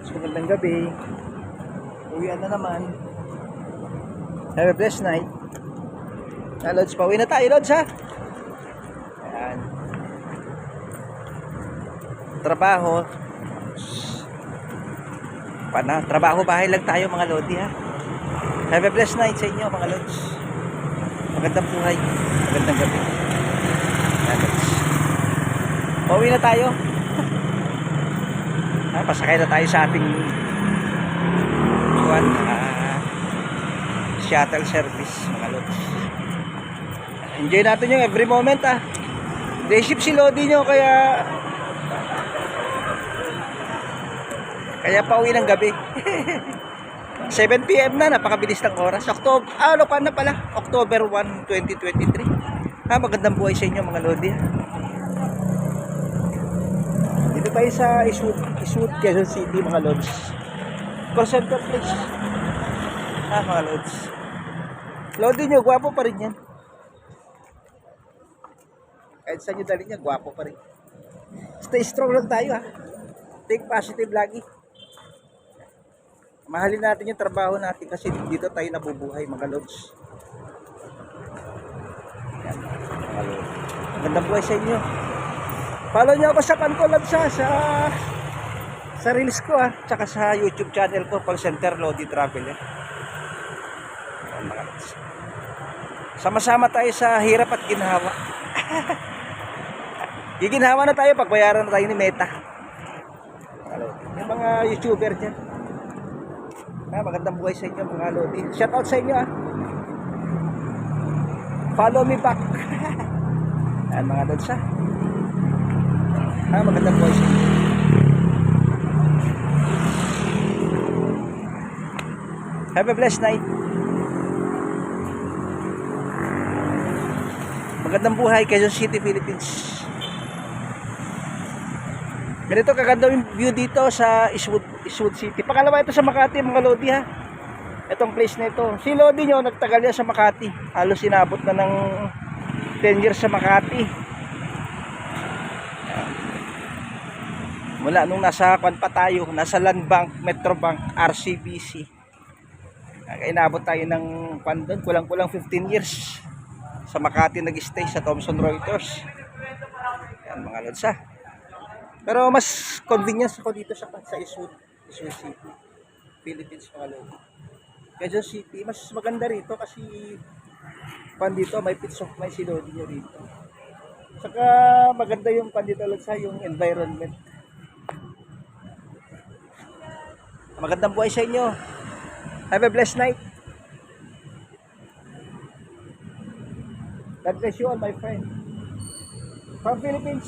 So, magandang gabi. Uwian na naman. Have a blessed night. Lods, pauwi na tayo, Lods, ha? Ayan. Trabaho. Trabaho, bahay lang tayo, mga Lodi, ha? Have a blessed night sa inyo, mga Lods. Magandang buhay. Magandang gabi. Ayan, Lods. Pauwi na tayo. Pasakay na tayo sa ating shuttle service, mga Lods. Enjoy natin yung every moment, ha. Day shift si Lodi nyo, kaya pauwi ng gabi. 7 PM na, napakabilis ng oras. Lopan na pala, October 1, 2023. Magandang buhay sa inyo, mga Lodi. Dito tayo sa Eastwood, Quezon City, mga Lods. Call center place. Mga Lods. Lodi nyo, gwapo pa rin yan. Kahit saan nyo dali niya, gwapo pa rin. Stay strong lang tayo, ha. Think positive lagi. Mahalin natin yung trabaho natin kasi dito tayo nabubuhay, mga Lods. Yan, mga Lods. Magandang buhay sa inyo. Follow nyo ako sa kanto, Lods, sa reels ko, tsaka sa YouTube channel ko, Call Center Lodi Traveler. Yan, mga Lods. Sama-sama tayo sa hirap at ginhawa. Giginhawa na tayo, pagbayaran na tayo ni Meta. Yung mga YouTuber dyan. Magandang buhay sa inyo, mga Lodi. Shout out sa inyo, Follow me back. Yan, mga Lods, magandang buhay sa inyo. Have a blessed night. Magandang buhay, Quezon City, Philippines. Ganito kaganda yung view dito sa Eastwood City. Pangalawa ito sa Makati, mga Lodi, ha. Itong place na ito. Si Lodi nyo, nagtagal yan sa Makati. Halos sinabot na ng 10 years sa Makati. Mula nung nasa nasa Land Bank, Metro Bank, RCBC. Inabot tayo ng doon, kulang-kulang 15 years. Sa Makati nag-stay sa Thomson Reuters. Yan, mga Lods, Pero mas convenience ako dito sa Eastwood City, Philippines, mga Lods. Quezon City, mas maganda rito kasi dito may pits of my silodi nyo rito. Saka maganda yung dito, Lods, yung environment. Magandang buhay sa inyo. Have a blessed night. God bless you all, my friend. From Philippines.